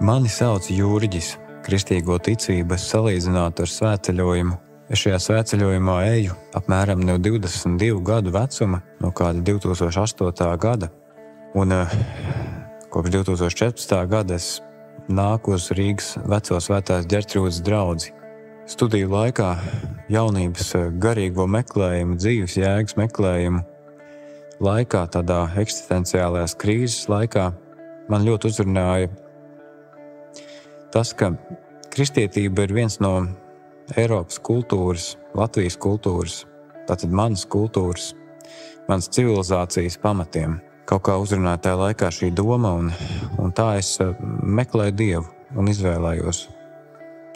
Mani sauc Jurģis. Kristīgo ticību es salīdzinātu ar svētceļojumu. Es šajā svētceļojumā eju apmēram no 22 gadu vecuma, no kāda 2008. gada. Un kopš 2014. gada es nāku uz Rīgas veco Svētās Ģertrūdes draudzi. Studiju laikā, jaunības garīgo meklējumu, dzīves jēgas meklējumu laikā, tādā eksistenciālajās krīzes laikā, man ļoti uzrunāja tas, ka kristietība ir viens no Eiropas kultūras, Latvijas kultūras, tātad manas kultūras, manas civilizācijas pamatiem. Kaut kā uzrunāja tajā laikā šī doma, un tā es meklēju Dievu un izvēlējos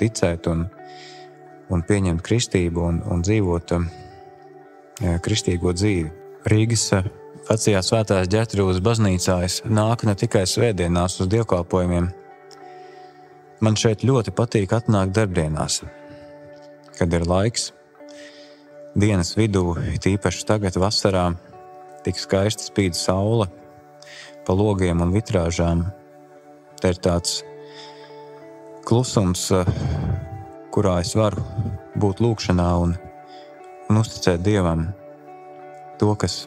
ticēt un pieņemt kristību un dzīvot kristīgo dzīvi. Rīgas vecajā Svētās Ģertrūdes baznīcā es nāku ne tikai svētdienās uz dievkalpojumiem. Man šeit ļoti patīk atnākt darbdienās, kad ir laiks. Dienas vidū, it īpaši tagad vasarā, tik skaisti spīd saule pa logiem un vitrāžām. Te ir tāds klusums, kurā es varu būt lūkšanā un uzticēt Dievam to, kas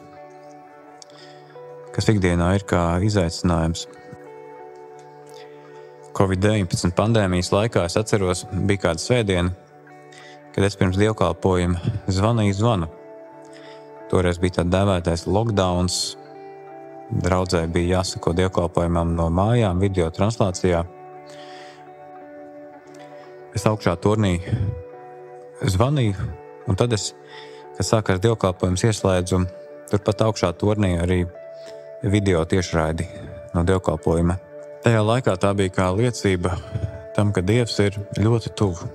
ikdienā ir kā izaicinājums. Covid-19 pandēmijas laikā es atceros, bija kāda svētdiena, kad es pirms dievkalpojuma zvanīju zvanu. Toreiz bija tā dēvētais lockdowns, draudzē bija jāsako dievkalpojumam no mājām, video translācijā. Es augšā turnī zvanīju, un tad es, kad sākās dievkalpojums, ieslēdzu turpat augšā turnī arī video tiešraidi no dievkalpojuma. Tajā laikā tā bija kā liecība tam, ka Dievs ir ļoti tuvu,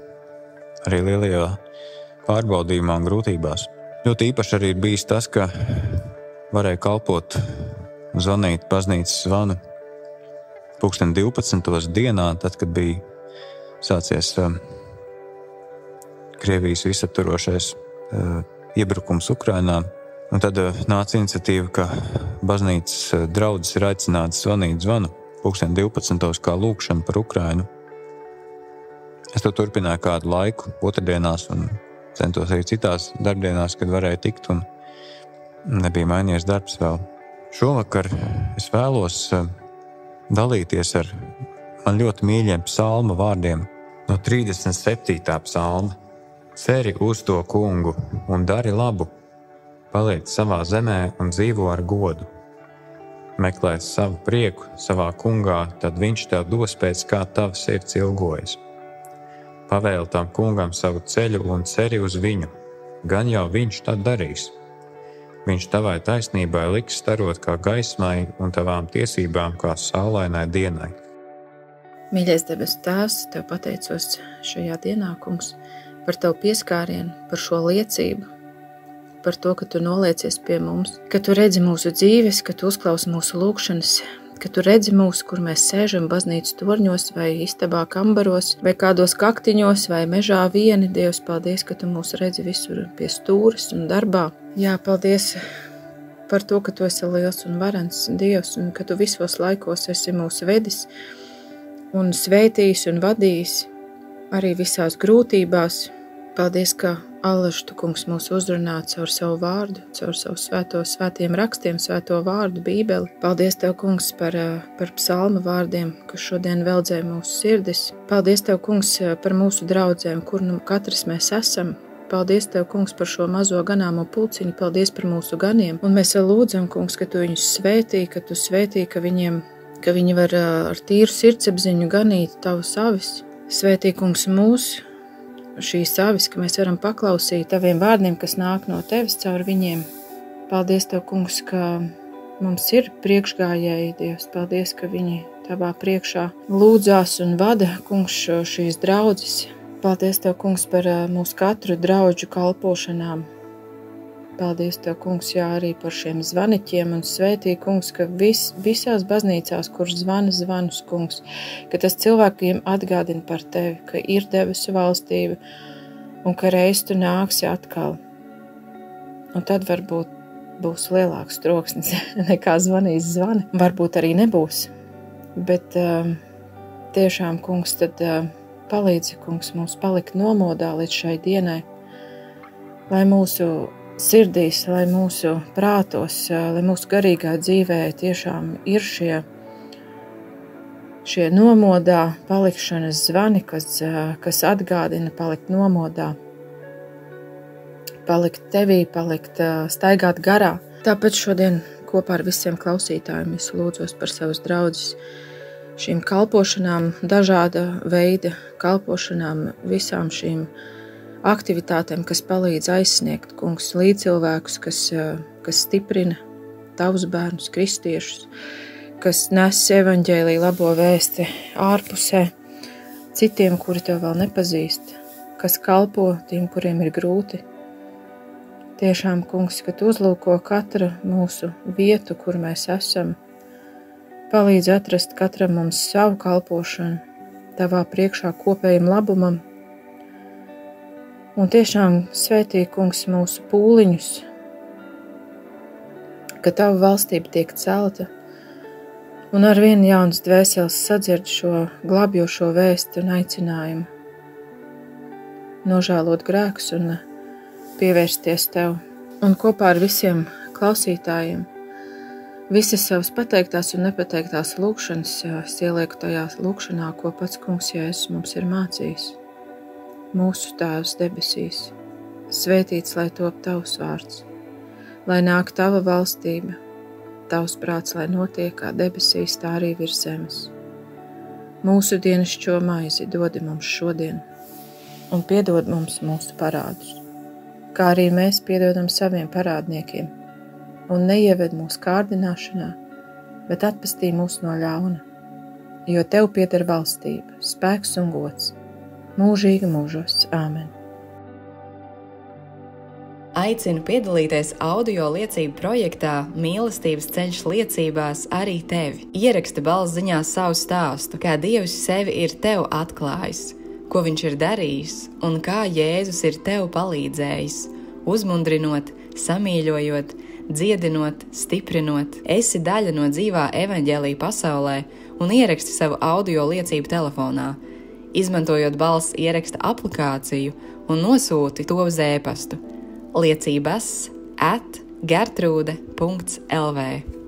arī lielajā pārbaudījumā un grūtībās. Ļoti īpaši arī ir bijis tas, ka varēja kalpot, zvanīt baznīcas zvanu 12. dienā, tad, kad bija sācies Krievijas visaptvarošais iebrukums Ukrainā. Un tad nāca iniciatīva, ka baznīcas draudzes ir aicināts zvanīt zvanu 12. kā lūkšana par Ukrainu. Es to turpināju kādu laiku, otrdienās, un centos arī citās darbdienās, kad varēju tikt, un nebija mainījies darbs vēl. Šovakar es vēlos dalīties ar man ļoti mīļiem psalma vārdiem no 37. psalma. Ceri uz to kungu un dari labu, paliec savā zemē un dzīvo ar godu. Meklēt savu prieku savā kungā, tad viņš tev dos pēc kā tava sirds ilgojas. Pavēl tam kungam savu ceļu un ceri uz viņu, gan jau viņš tad darīs. Viņš tavai taisnībai liks starot kā gaismai un tavām tiesībām kā saulainai dienai. Mīļais debesu Tēvs, tev pateicos šajā dienā, kungs, par tavu pieskārienu, par šo liecību, par to, ka tu noliecies pie mums, ka tu redzi mūsu dzīves, ka tu uzklausi mūsu lūkšanas, ka tu redzi mūsu, kur mēs sēžam baznīcas torņos vai istabā kambaros, vai kādos kaktiņos, vai mežā vieni. Dievs, paldies, ka tu mūs redzi visur pie stūres un darbā. Jā, paldies par to, ka tu esi liels un varens Dievs, un ka tu visos laikos esi mūs vedis un svētījis un vadījis arī visās grūtībās. Paldies, ka allaž tu, kungs, mūs uzrunā caur savu vārdu, caur savu svētiem rakstiem, svēto vārdu, Bībeli. Paldies tev, kungs, par psalma vārdiem, kas šodien veldzē mūsu sirdis. Paldies tev, kungs, par mūsu draudzēm, kur nu katrs mēs esam. Paldies tev, kungs, par šo mazo ganāmo pulciņu, paldies par mūsu ganiem. Un mēs lūdzam, kungs, ka tu viņus svētī, ka viņi var ar tīru sirdsapziņu ganīt tavus avis. Svētī, kungs, mūs, šīs avis, ka mēs varam paklausīt taviem vārdiem, kas nāk no tevis caur viņiem. Paldies tev, kungs, ka mums ir priekšgājēji, Dievs. Paldies, ka viņi tavā priekšā lūdzās un vada, kungs, šīs draudzes. Paldies tev, kungs, par mūsu katru draudžu kalpošanām. Paldies tev, kungs, jā, arī par šiem zvaniķiem, un svētī, kungs, ka visās baznīcās, kur zvanus, kungs, ka tas cilvēkiem atgādina par tevi, ka ir debesu valstība un ka reiz tu nāksi atkal. Un tad varbūt būs lielāks troksnis nekā zvanīs zvani. Varbūt arī nebūs, bet tiešām, kungs, tad palīdzi, kungs, mums palikt nomodā līdz šai dienai, lai mūsu sirdīs, lai mūsu prātos, lai mūsu garīgā dzīvē tiešām ir šie nomodā palikšanas zvani, kas atgādina palikt nomodā, palikt tevī, staigāt garā. Tāpēc šodien kopā ar visiem klausītājiem es lūdzos par savas draudzes šīm kalpošanām, dažāda veida kalpošanām, visām šīm aktivitātēm, kas palīdz aizsniegt, kungs, līdzcilvēkus, kas stiprina tavus bērnus, kristiešus, kas nes evaņģēliju labo vēsti ārpusē citiem, kuri tev vēl nepazīst, kas kalpo tiem, kuriem ir grūti. Tiešām, kungs, ka tu uzlūko katru mūsu vietu, kur mēs esam, palīdz atrast katram mums savu kalpošanu, tavā priekšā kopējam labumam, un tiešām svētī, kungs, mūsu pūliņus, ka tava valstība tiek celta, un arvien jauns dvēseles sadzird šo glābjošo vēsti un aicinājumu, nožēlot grēkus un pievērsties tev. Un kopā ar visiem klausītājiem visas savas pateiktās un nepateiktās lūkšanas es ielieku tajā lūkšanā, ko pats kungs Jēzus mums ir mācījis. Mūsu Tēvs debesīs, svētīts lai top tavs vārds, lai nāk tava valstība, tavs prāts, lai notiek kā debesīs, tā arī virs zemes. Mūsu dienascho maizi dodi mums šodien, un piedod mums mūsu parādus, kā arī mēs piedodam saviem parādniekiem, un neieved mūsu kārdināšanā, bet atpestī mūs no ļauna, jo tev pieder valstība, spēks un gods, mūžīgi mūžos. Āmen. Aicinu piedalīties audio liecību projektā Mīlestības ceļš liecībās arī tevi. Ieraksti balss ziņās savu stāstu, kā Dievs sevi ir tev atklājis, ko viņš ir darījis un kā Jēzus ir tev palīdzējis, uzmundrinot, samīļojot, dziedinot, stiprinot. Esi daļa no dzīvā evaņģēlija pasaulē un ieraksti savu audio liecību telefonā, izmantojot balss ieraksta aplikāciju un nosūti to uz e-pastu liecības@gertrude.lv.